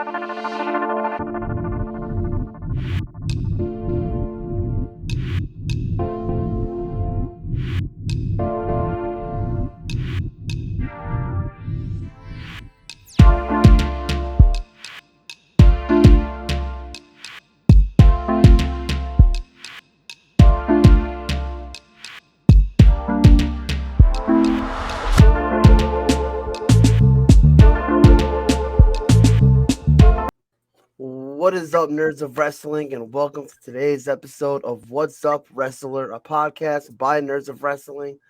What is up, nerds of wrestling, and welcome to today's episode of What's Up Wrestler, a podcast by Nerds of Wrestling.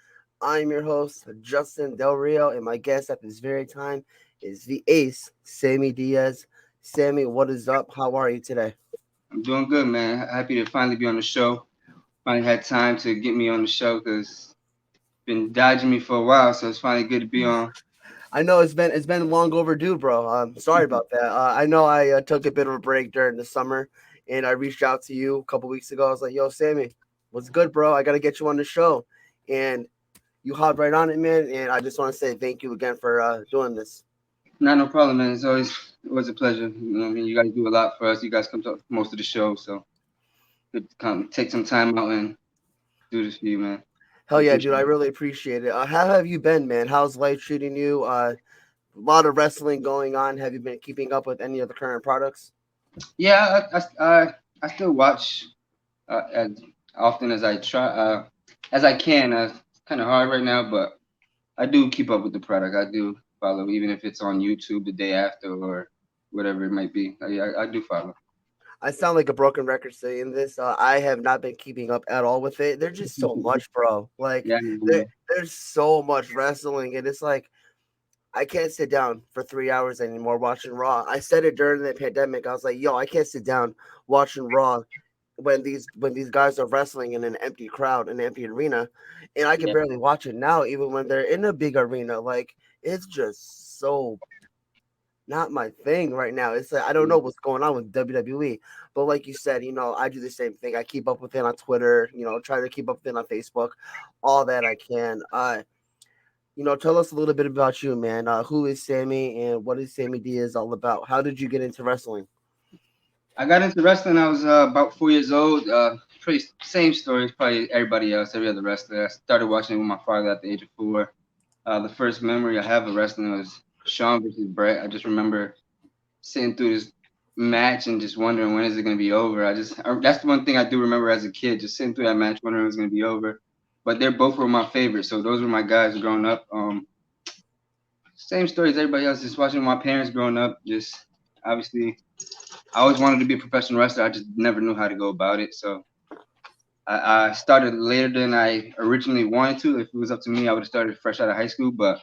I'm your host, Justin Del Rio, and my guest at this very time is the ace, Sammy Diaz. Sammy, what is up? How are you today? I'm doing good, man. Happy to finally be on the show. Finally had time to get me on the show because been dodging me for a while, so it's finally good to be on. I know it's been long overdue, bro. Sorry about that. I know I took a bit of a break during the summer, and I reached out to you a couple weeks ago. I was like, "Yo, Sammy, what's good, bro? I got to get you on the show," and you hopped right on it, man. And I just want to say thank you again for doing this. Not no problem, man. It was a pleasure. I mean, you guys do a lot for us. You guys come to most of the show, so good to come take some time out and do this for you, man. I Hell yeah, dude! appreciate I really appreciate it. How have you been, man? How's life treating you? A lot of wrestling going on. Have you been keeping up with any of the current products? it. Yeah, I still watch as often as I try, as I can. It's kind of hard right now, but I do keep up with the product. I do follow, even if it's on YouTube the day after or whatever it might be. I do follow. I sound like a broken record saying this. I have not been keeping up at all with it. There's just so much, bro. Like Yeah, there's so much wrestling, and it's like I can't sit down for 3 hours anymore watching Raw. I said it during the pandemic. I was like, yo, I can't sit down watching Raw when these guys are wrestling in an empty crowd, an empty arena, and I can yeah, barely watch it now, even when they're in a big arena. Like it's just so not my thing right now. It's like I don't know what's going on with WWE, but like you said, I do the same thing. I keep up with it on Twitter. Try to keep up with it on Facebook, all that I can. Tell us a little bit about you, man. Who is Sammy and what is Sammy Diaz all about? How did you get into wrestling? I got into wrestling. I was about 4 years old. Pretty same story as probably everybody else, every other wrestler. I started watching it with my father at the age of 4. The first memory I have of wrestling was Shawn versus Brett. I just remember sitting through this match and just wondering when is it going to be over. That's the one thing I do remember as a kid, just sitting through that match wondering when it was going to be over. But they're both were my favorites, so those were my guys growing up. Same story as everybody else, just watching my parents growing up. Just obviously, I always wanted to be a professional wrestler. I just never knew how to go about it. So I started later than I originally wanted to. If it was up to me, I would have started fresh out of high school, but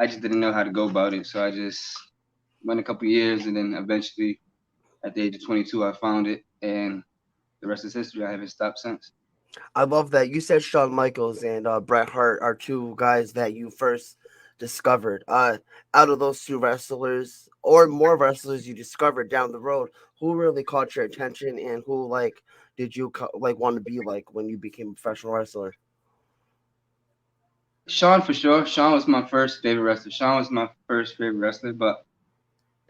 I just didn't know how to go about it. So I just went a couple years, and then eventually, at the age of 22, I found it, and the rest is history. I haven't stopped since. I love that you said Shawn Michaels and Bret Hart are two guys that you first discovered. Out of those two wrestlers or more wrestlers you discovered down the road, who really caught your attention and who did you like want to be like when you became a professional wrestler? Shawn for sure. Shawn was my first favorite wrestler. Shawn was my first favorite wrestler, but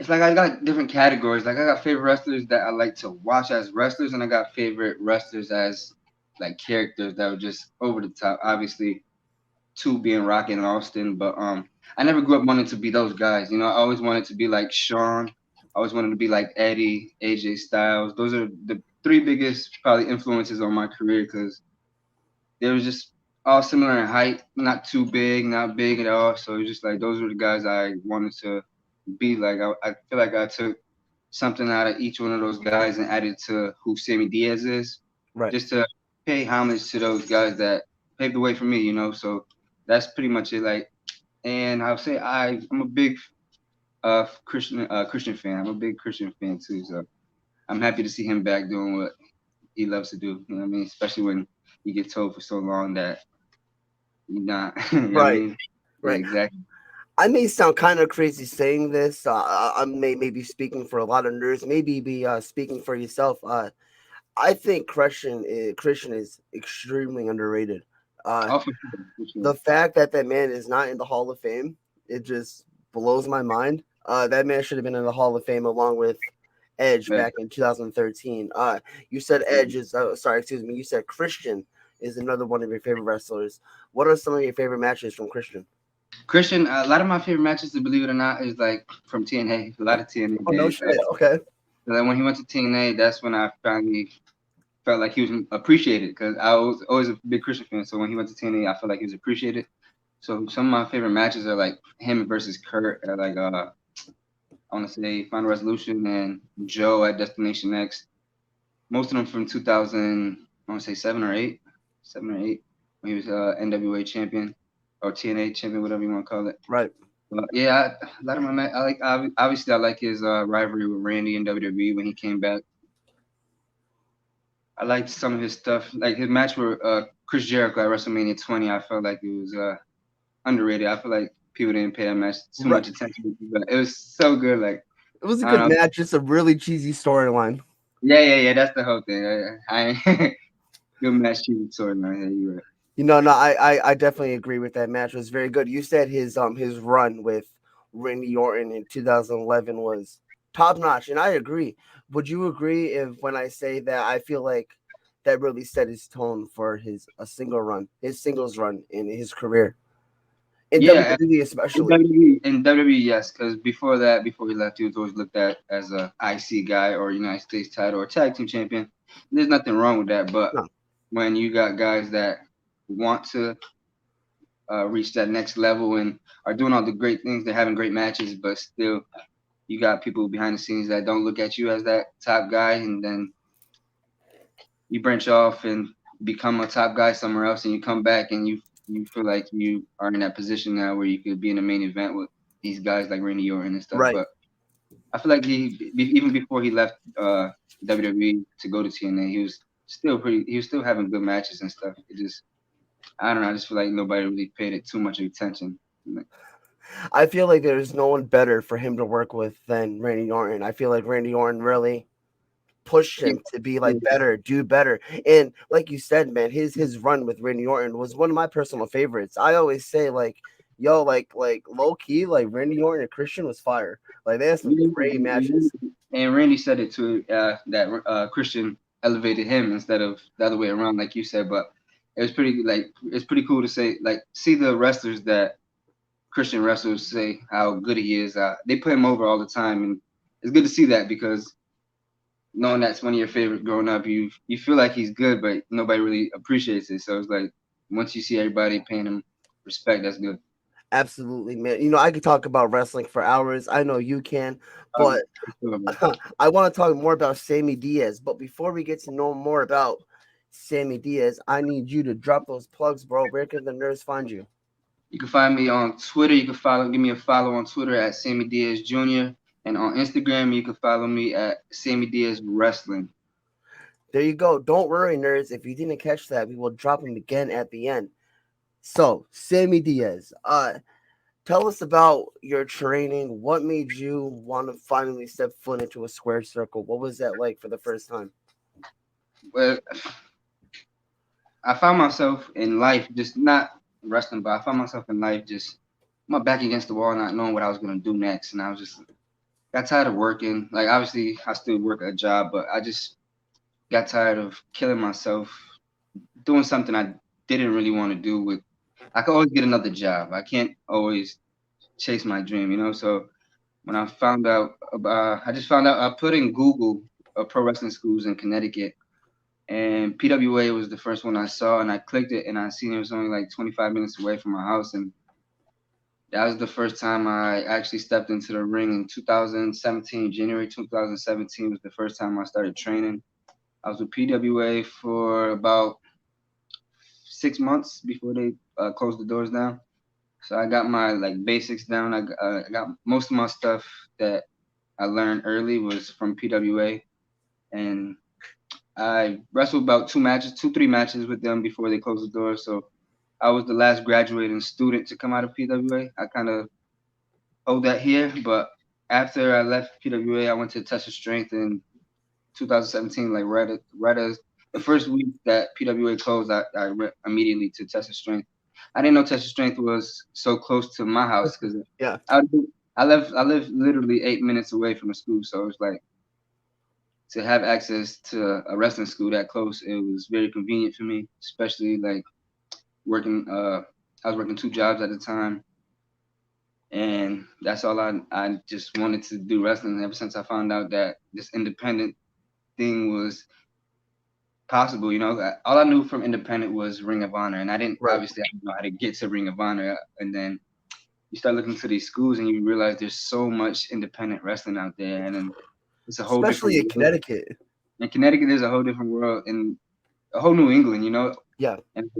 it's like I got different categories. Like I got favorite wrestlers that I like to watch as wrestlers, and I got favorite wrestlers as like characters that were just over the top. Obviously, two being Rock and Austin, but I never grew up wanting to be those guys. I always wanted to be like Shawn. I always wanted to be like Eddie, AJ Styles. Those are the three biggest probably influences on my career because they were just all similar in height, not too big, not big at all. So it was just like those were the guys I wanted to be like. I feel like I took something out of each one of those guys and added to who Sammy Diaz is, Right. just to pay homage to those guys that paved the way for me. So that's pretty much it. Like, and I'll say I'm a big Christian fan. I'm a big Christian fan too. So I'm happy to see him back doing what he loves to do. You know what I mean? Especially when you get told for so long that you're not. You know what I Right. mean? Yeah, Right. exactly. I may sound kind of crazy saying this. I maybe speaking for a lot of nerds, maybe be speaking for yourself. I think Christian is extremely underrated. Uh, Oh, for sure, for sure. the fact that that man is not in the Hall of Fame, it just blows my mind. That man should have been in the Hall of Fame along with Edge Yeah. back in 2013. You said Edge is sorry, excuse me. You said Christian is another one of your favorite wrestlers. What are some of your favorite matches from Christian? Christian, a lot of my favorite matches, to believe it or not, is like from TNA. A lot of TNA Oh no days. shit. Okay. Like when he went to TNA, that's when I finally felt like he was appreciated because I was always a big Christian fan. So when he went to TNA, I felt like he was appreciated. So some of my favorite matches are like him versus Kurt at like I want to say Final Resolution and Joe at Destination X. Most of them from 2000, I want to say 7 or 8, when he was NWA champion or TNA champion, whatever you want to call it. Right. But yeah, a lot of I like obviously I like his rivalry with Randy in WWE when he came back. I liked some of his stuff, like his match with Chris Jericho at WrestleMania 20. I felt like it was underrated. I feel like people didn't pay that match too Right. much attention, but it was so good. Like It was a I don't good know. match. Just a really cheesy storyline. Yeah. That's the whole thing. I good match, cheesy storyline. Yeah, you're right. No, I definitely agree with that match. It was very good. You said his run with Randy Orton in 2011 was top notch, and I agree. Would you agree if when I say that I feel like that really set his tone for his singles run in his career in Yeah, WWE in especially? WWE, yes, because before that, before he left, he was always looked at as a IC guy or United States title or tag team champion. There's nothing wrong with that, but No, when you got guys that want to reach that next level and are doing all the great things, they're having great matches, but still you got people behind the scenes that don't look at you as that top guy, and then you branch off and become a top guy somewhere else, and you come back and you feel like you are in that position now where you could be in the main event with these guys like Randy Orton and stuff. right. But I feel like even before he left WWE to go to TNA, he was still having good matches and stuff. It just I don't know. I just feel like nobody really paid it too much attention. I feel like there's no one better for him to work with than Randy Orton. I feel like Randy Orton really pushed Yeah, him to be like better, do better. And like you said, man, his run with Randy Orton was one of my personal favorites. I always say like, yo, like low key, like Randy Orton and Christian was fire. Like they had some great matches. and Randy said it too, that Christian elevated him instead of the other way around, like you said. But it's pretty cool to say like see the wrestlers that Christian wrestlers say how good he is. They put him over all the time, and it's good to see that because knowing that's one of your favorite growing up, you feel like he's good, but nobody really appreciates it. So it's like once you see everybody paying him respect, that's good. Absolutely, man. I could talk about wrestling for hours. I know you can, Um, but I want to talk more about Sammy Diaz. But before we get to know more about Sammy Diaz, I need you to drop those plugs, bro. Where can the nerds find you? You can find me on Twitter. You can give me a follow on Twitter at Sammy Diaz Jr. And on Instagram, you can follow me at Sammy Diaz Wrestling. There you go. Don't worry, nerds. If you didn't catch that, we will drop them again at the end. So, Sammy Diaz, tell us about your training. What made you want to finally step foot into a square circle? What was that like for the first time? Well, I found myself in life just not wrestling, but I found myself in life just my back against the wall, not knowing what I was gonna do next, and I was just got tired of working. Like obviously, I still work a job, but I just got tired of killing myself doing something I didn't really want to do. With I could always get another job. I can't always chase my dream, you know. So when I found out about, I just found out I put in Google pro wrestling schools in Connecticut, and PWA was the first one I saw, and I clicked it, and I seen it was only like 25 minutes away from my house, and that was the first time I actually stepped into the ring in 2017. January 2017 was the first time I started training. I was with PWA for about 6 months before they closed the doors down. So I got my like basics down. I got most of my stuff that I learned early was from PWA, and I wrestled about 3 matches with them before they closed the doors. So I was the last graduating student to come out of PWA. I kind of hold that here, but after I left PWA, I went to Test of Strength in 2017, like right as the first week that PWA closed, I went immediately to Test of Strength. I didn't know Test of Strength was so close to my house because Yeah. I I live literally 8 minutes away from the school, so it's like to have access to a wrestling school that close. It was very convenient for me, especially like working. I was working two jobs at the time, and that's all I just wanted to do wrestling. Ever since I found out that this independent thing was possible, all I knew from independent was Ring of Honor, and Right. I didn't know how to get to Ring of Honor, and then you start looking to these schools and you realize there's so much independent wrestling out there, and then it's a whole different Especially in world. Connecticut. In Connecticut, there's a whole different world, and a whole New England, Yeah. and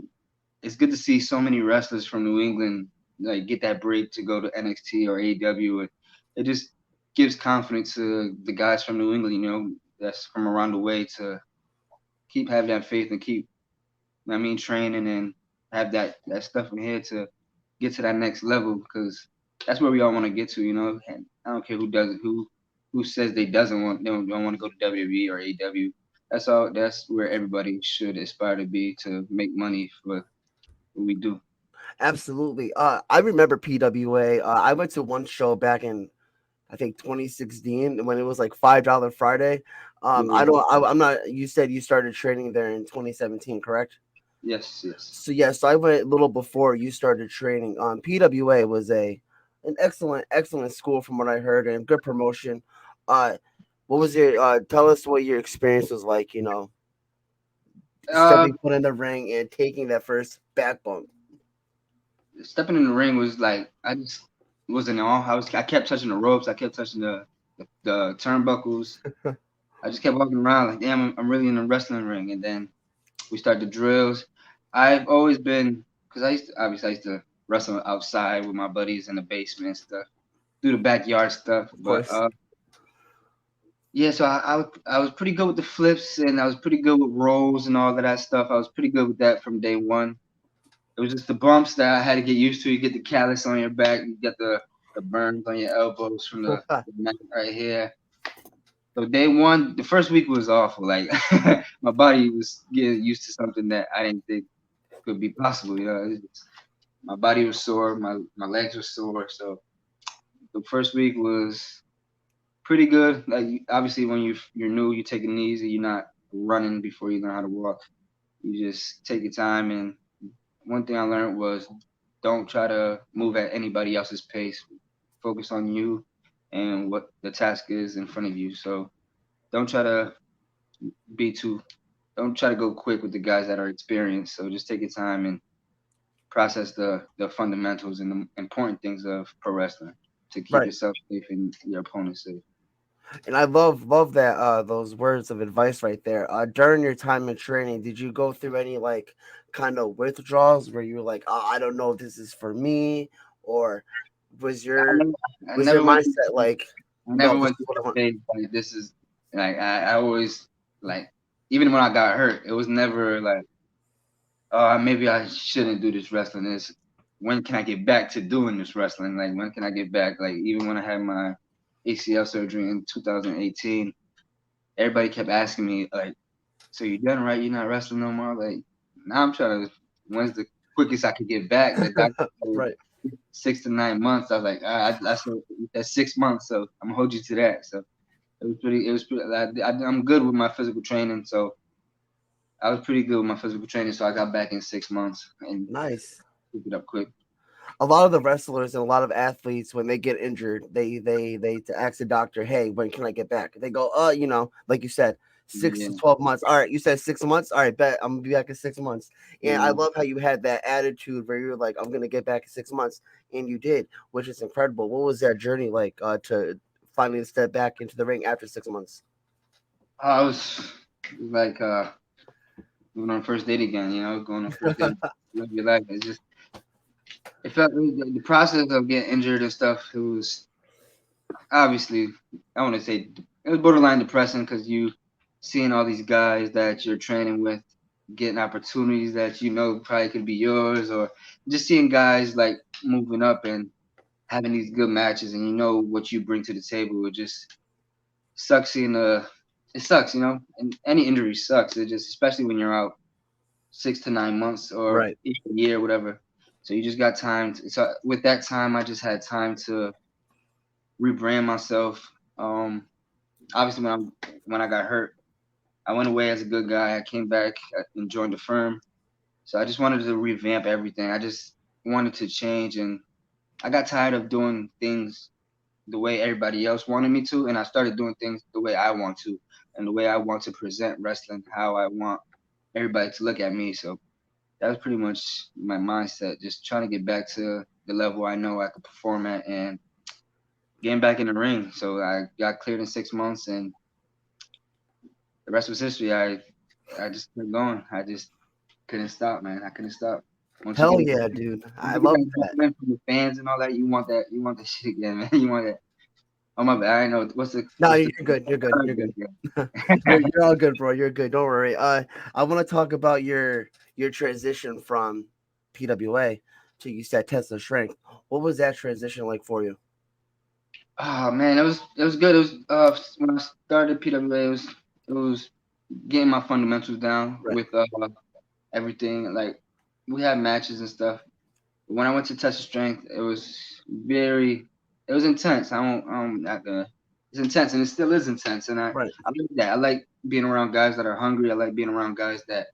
it's good to see so many wrestlers from New England like get that break to go to NXT or AEW. It just gives confidence to the guys from New England, that's from around the way to keep having that faith and keep, training and have that stuff in here to get to that next level because that's where we all want to get to, And I don't care who does it, who says they don't want to go to WWE or AEW. That's all. That's where everybody should aspire to be to make money for what we do. Absolutely. I remember PWA. I went to one show back in I think 2016 when it was like $5 Friday. I Yeah. don't. I'm not. You said you started training there in 2017, correct? Yes. Yes. So yes, I went a little before you started training. PWA was an excellent school from what I heard and good promotion. Uh, what was your? Tell us what your experience was like. Uh, Stepping foot in the ring and taking that first back bump. Stepping in the ring was like I just wasn't all. I kept touching the ropes. I kept touching the turnbuckles. I just kept walking around like, damn, I'm really in the wrestling ring. And then we started the drills. I've always been, because I used to wrestle outside with my buddies in the basement and stuff, do the backyard stuff. Of But course. yeah, so I was pretty good with the flips and I was pretty good with rolls and all of that stuff. I was pretty good with that from day one. It was just the bumps that I had to get used to. You get the callus on your back, you get the burns on your elbows from the neck right here. So day one, the first week was awful. Like my body was getting used to something that I didn't think could be possible. My body was sore, my legs were sore. So the first week was pretty good. Like obviously, when you're new, you take it easy. You're not running before you learn how to walk. You just take your time. And one thing I learned was don't try to move at anybody else's pace. Focus on you and what the task is in front of you. So don't try to be too. Don't try to go quick with the guys that are experienced. So just take your time and process the fundamentals and the important things of pro wrestling to keep Right. yourself safe and your opponent safe. And I love that those words of advice right there. During your time in training, did you go through any like kind of withdrawals where you were like, oh, I don't know if this is for me, or was I your never, I was your never went. mindset like, I no, never this went is through what I that want? phase. Like this is like I always like even when I got hurt, it was never like maybe I shouldn't do this wrestling. This when can I get back to doing this wrestling? Like when can I get back? Like even when I had my ACL surgery in 2018, everybody kept asking me like, "So you done right? You're not wrestling no more?" Like now I'm trying to. When's the quickest I could get back? The doctor said Right. 6 to 9 months. I was like, I said that's 6 months, so I'm gonna hold you to that. So it was pretty. It was pretty. I'm good with my physical training, so I was pretty good with my physical training. So I got back in 6 months and Nice. picked it up quick. A lot of the wrestlers and a lot of athletes when they get injured they to ask the doctor, hey, when can I get back? They go, like you said, six Yeah, to 12 months. All right, you said 6 months. All right, bet I'm gonna be back in 6 months. And I yeah. love how you had that attitude where you're like, I'm gonna get back in 6 months, and you did, which is incredible. What was that journey like to finally step back into the ring after 6 months? I was like going on a first date again. Going on a first date of your life. It's just it felt the process of getting injured and stuff. It was obviously I want to say it was borderline depressing because you seeing all these guys that you're training with getting opportunities that probably could be yours, or just seeing guys like moving up and having these good matches, and what you bring to the table. It just sucks seeing it sucks, and any injury sucks. It just especially when you're out 6 to 9 months or Right. even a year, whatever. So you just got time. So with that time, I just had time to rebrand myself. Um, Obviously, when I got hurt, I went away as a good guy. I came back and joined the firm. So I just wanted to revamp everything. I just wanted to change, and I got tired of doing things the way everybody else wanted me to, and I started doing things the way I want to, and the way I want to present wrestling, how I want everybody to look at me. So that was pretty much my mindset, just trying to get back to the level I know I could perform at and getting back in the ring. So I got cleared in 6 months, and the rest was history. I just kept going. I just couldn't stop, man. I couldn't stop. Once you Hell get yeah, dude. once I you get love that that. compliment from the fans and all that, you want that shit again, man. You want that. Oh my bad. I know No, what's the you're good. You're good. oh, You're good, good. good. You're all good, bro. You're good. Don't worry. I want to talk about your transition from PWA to you said Tesla Strength. What was that transition like for you? Oh man, it was good. It was when I started PWA, it was getting my fundamentals down Right. with everything. Like we had matches and stuff. When I went to Test of Strength, it was intense. I'm not gonna. It's intense, and it still is intense. And I Right. like that. I like being around guys that are hungry. I like being around guys that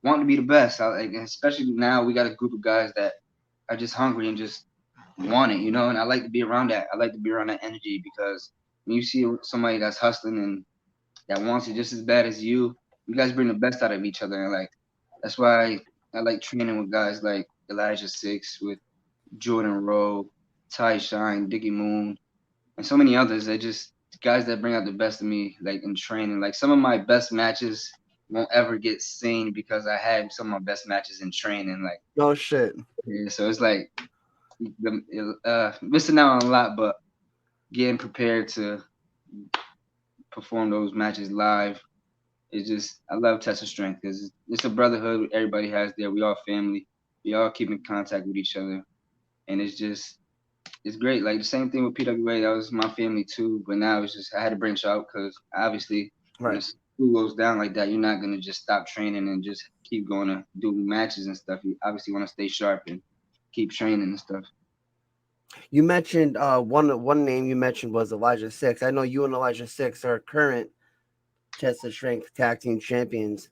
want to be the best. I like, and especially now we got a group of guys that are just hungry and just want it, you know. And I like to be around that. I like to be around that energy because when you see somebody that's hustling and that wants it just as bad as you guys bring the best out of each other. And like that's why I like training with guys like Elijah Six, with Jordan Rowe, Ty Shine, Diggy Moon, and so many others. They just guys that bring out the best of me, like in training. Like some of my best matches won't ever get seen because I had some of my best matches in training. Like No shit. yeah, so it's like missing out on a lot, but getting prepared to perform those matches live. It's just I love Test of Strength because it's a brotherhood everybody has there. We all family. We all keep in contact with each other, and it's great. Like the same thing with PWA. That was my family too. But now it's just I had to branch out because obviously when Right. the school goes down like that, you're not gonna just stop training and just keep going to do matches and stuff. You obviously want to stay sharp and keep training and stuff. You mentioned one name you mentioned was Elijah Six. I know you and Elijah Six are current Tesla Strength Tag Team Champions.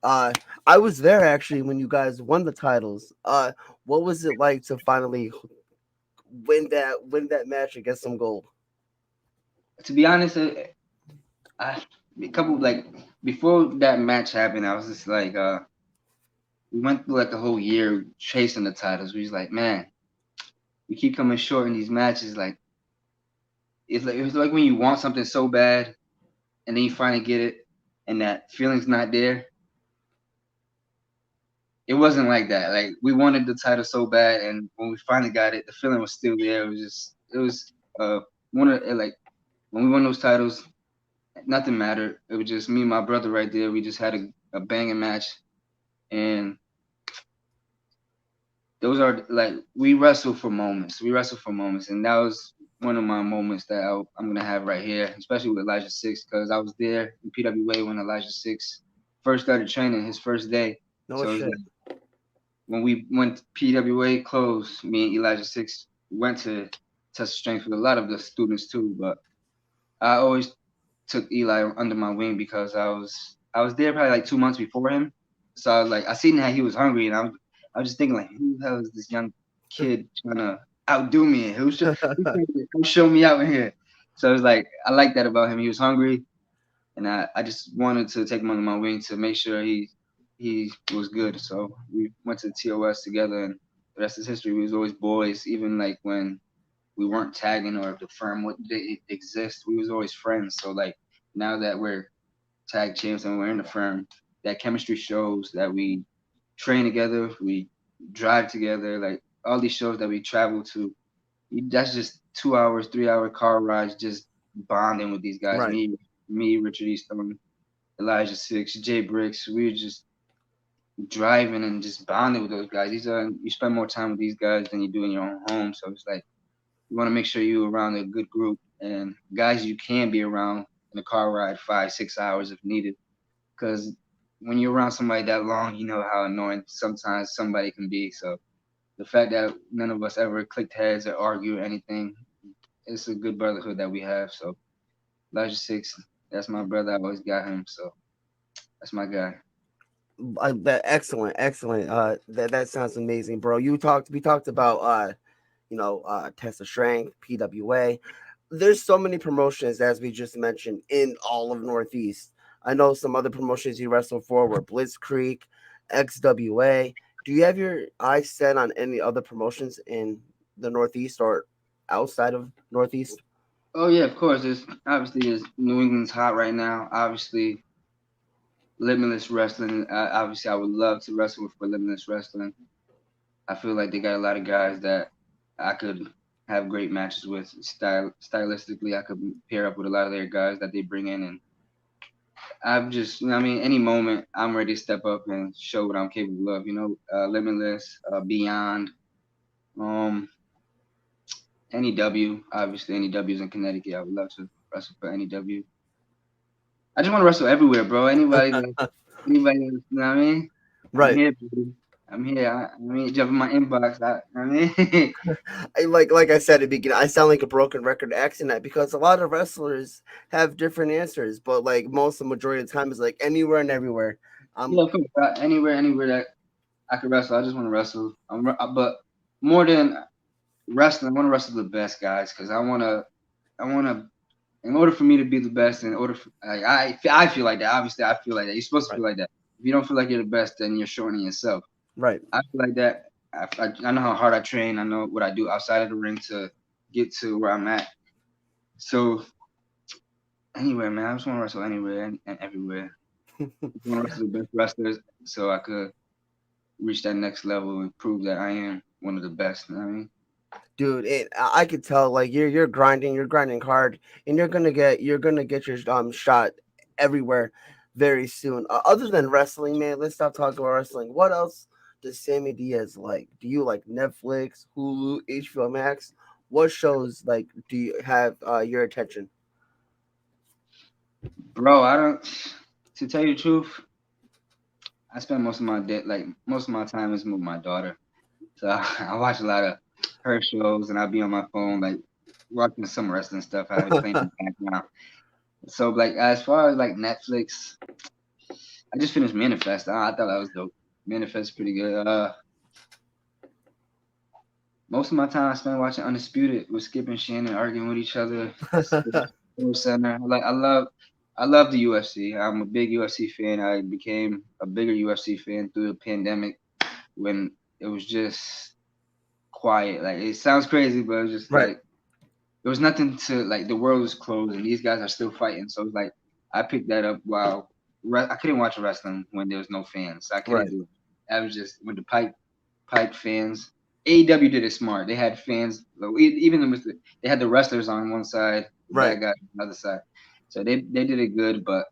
Uh, I was there actually when you guys won the titles. What was it like to finally win that match and get some gold? To be honest, I a couple like before that match happened, I was just like, we went through like a whole year chasing the titles. We was like, man, we keep coming short in these matches. Like it's like when you want something so bad and then you finally get it, and that feeling's not there. It wasn't like that. Like we wanted the title so bad, and when we finally got it, the feeling was still there. It was one of like when we won those titles, nothing mattered. It was just me and my brother right there. We just had a banging match, and those are like we wrestle for moments. We wrestle for moments, and that was one of my moments that I'm gonna have right here, especially with Elijah Six, because I was there in PWA when Elijah Six first started training his first day. No So it was shit. like when PWA closed, me and Elijah Six went to test strength with a lot of the students too. But I always took Eli under my wing because I was there probably like 2 months before him. So I was like I seen that he was hungry, and I was just thinking like, who the hell is this young kid trying to outdo me? Who's trying to come show me out in here? So it was like I like that about him. He was hungry, and I just wanted to take him under my wing to make sure he was good. So we went to TOS together, and the rest is history. We was always boys, even like when we weren't tagging or if the firm didn't exist, we was always friends. So like now that we're tag champs and we're in the firm, that chemistry shows that we train together, we drive together, like all these shows that we travel to. That's just 2 hours, 3 hour car rides, just bonding with these guys. Right. Me, Richard Easton, Elijah Six, Jay Bricks. We were just driving and just bonding with those guys. These are you spend more time with these guys than you do in your own home. So it's like you want to make sure you're around a good group and guys you can be around in a car ride 5, 6 hours if needed. Because when you're around somebody that long, you know how annoying sometimes somebody can be. So the fact that none of us ever clicked heads or argue or anything, it's a good brotherhood that we have. So Elijah Six, that's my brother. I always got him. So that's my guy. That excellent, excellent. That sounds amazing, bro. We talked about Test of Strength, PWA. There's so many promotions as we just mentioned in all of Northeast. I know some other promotions you wrestled for were Blitzkrieg, XWA. Do you have your eyes set on any other promotions in the Northeast or outside of Northeast? Oh yeah, of course. It's obviously is New England's hot right now. Obviously, Limitless Wrestling. Obviously, I would love to wrestle for Limitless Wrestling. I feel like they got a lot of guys that I could have great matches with. Stylistically, I could pair up with a lot of their guys that they bring in, and I'm just, I mean, any moment I'm ready to step up and show what I'm capable of. Limitless, Beyond, um, NEW. Obviously, NEW's in Connecticut. I would love to wrestle for NEW. I just want to wrestle everywhere, bro. Anybody, you know what I mean? I'm Right. here, baby. I'm here. I mean, jump in my inbox. I mean, Like I said at the beginning, I sound like a broken record asking that because a lot of wrestlers have different answers, but like most the majority of the time is like anywhere and everywhere. yeah, Um, of course, anywhere that I could wrestle. I just want to wrestle. But more than wrestling, I want to wrestle the best guys because I want to. In order for me to be the best, in order for, like, I feel like that. Obviously, I feel like that. You're supposed to right, feel like that. If you don't feel like you're the best, then you're shorting yourself. right. I feel like that. I know how hard I train. I know what I do outside of the ring to get to where I'm at. So anywhere, man, I just want to wrestle anywhere and everywhere. I just want to wrestle the best wrestlers so I could reach that next level and prove that I am one of the best. You know what I mean? Dude, I could tell like you're grinding hard, and you're gonna get your shot everywhere very soon. Other than wrestling, man, let's stop talking about wrestling. What else does Sammy Diaz like? Do you like Netflix, Hulu, HBO Max? What shows like do you have your attention? Bro, I don't. To tell you the truth, I spend most of my day, like most of my time is with my daughter. So I watch a lot of her shows, and I'll be on my phone, like watching some wrestling stuff. I have it playing in the background. So like as far as like Netflix, I just finished Manifest. I thought that was dope. Manifest is pretty good. Most of my time I spent watching Undisputed with Skip and Shannon arguing with each other. Sports Center. I love the UFC. I'm a big UFC fan. I became a bigger UFC fan through the pandemic when it was just quiet. Like it sounds crazy, but it was just Right, like there was nothing to like. The world was closed, and these guys are still fighting. So it's like I picked that up while I couldn't watch wrestling when there was no fans. I couldn't right, do it. I was just with the pipe fans. AEW did it smart. They had fans, even with they had the wrestlers on one side, the right. bad guys on the other side. So they did it good. But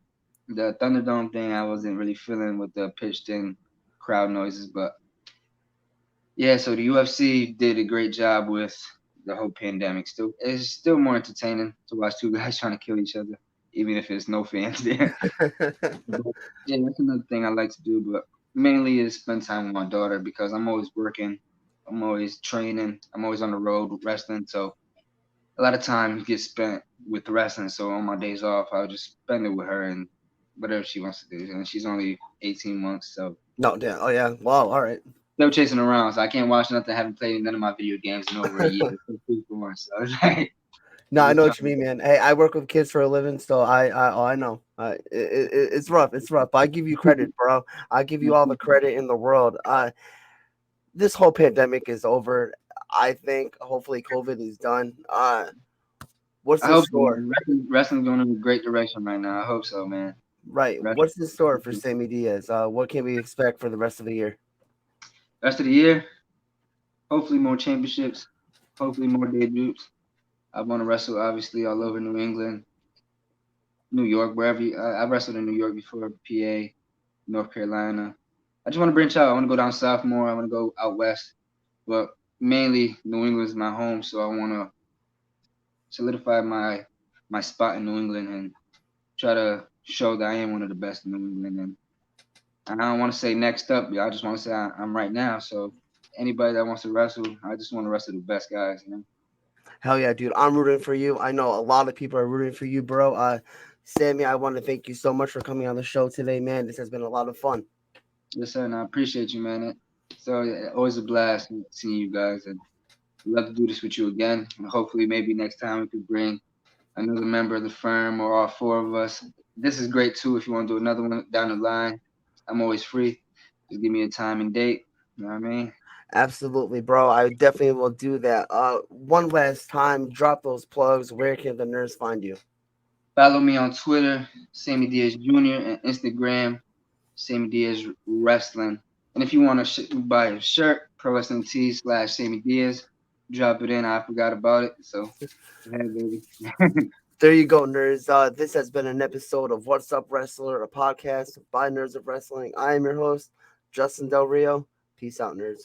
the Thunderdome thing, I wasn't really feeling with the pitched in crowd noises. But yeah, so the UFC did a great job with the whole pandemic. Still, it's still more entertaining to watch two guys trying to kill each other, even if there's no fans there. But yeah, that's another thing I like to do, but mainly is spend time with my daughter because I'm always working, I'm always training, I'm always on the road wrestling. So a lot of time gets spent with the wrestling. So on my days off, I'll just spend it with her and whatever she wants to do. And she's only 18 months, so No, damn. Oh yeah. Wow. All right. still chasing around. So I can't watch nothing. I haven't played none of my video games in over a year. So it's like No, I'm I just know trying what you mean, man. Hey, I work with kids for a living, so I know. It's rough. It's rough. But I give you credit, bro. I give you all the credit in the world. This whole pandemic is over. I think hopefully COVID is done. What's I in hope so, store? man. Wrestling's going in a great direction right now. I hope so, man. Right. Rest, What's in store for Sammy Diaz? What can we expect for the rest of the year? rest of the year, hopefully more championships, hopefully more debuts. I want to wrestle obviously all over New England, New York, wherever. I wrestled in New York before, PA, North Carolina. I just want to branch out. I want to go down south more. I want to go out west, but mainly New England is my home, so I want to solidify my spot in New England and try to show that I am one of the best in New England. And I don't want to say next up. I just want to say I'm right now. So anybody that wants to wrestle, I just want to wrestle the best guys. Hell yeah, dude. I'm rooting for you. I know a lot of people are rooting for you, bro. Sammy, I want to thank you so much for coming on the show today, man. This has been a lot of fun. Yes, sir. And I appreciate you, man. So yeah, always a blast seeing you guys, and love to do this with you again. And hopefully, maybe next time we could bring another member of the firm or all four of us. This is great too. If you want to do another one down the line, I'm always free. Just give me a time and date. You know what I mean? Absolutely, bro. I definitely will do that. One last time, drop those plugs. Where can the nerds find you? Follow me on Twitter, Sammy Diaz Jr., and Instagram, Sammy Diaz Wrestling. And if you want to buy a shirt, Pro Wrestling T / Sammy Diaz, drop it in. I forgot about it. So, go ahead, baby. There you go, nerds. This has been an episode of What's Up Wrestler, a podcast by Nerds of Wrestling. I am your host, Justin Del Rio. Peace out, nerds.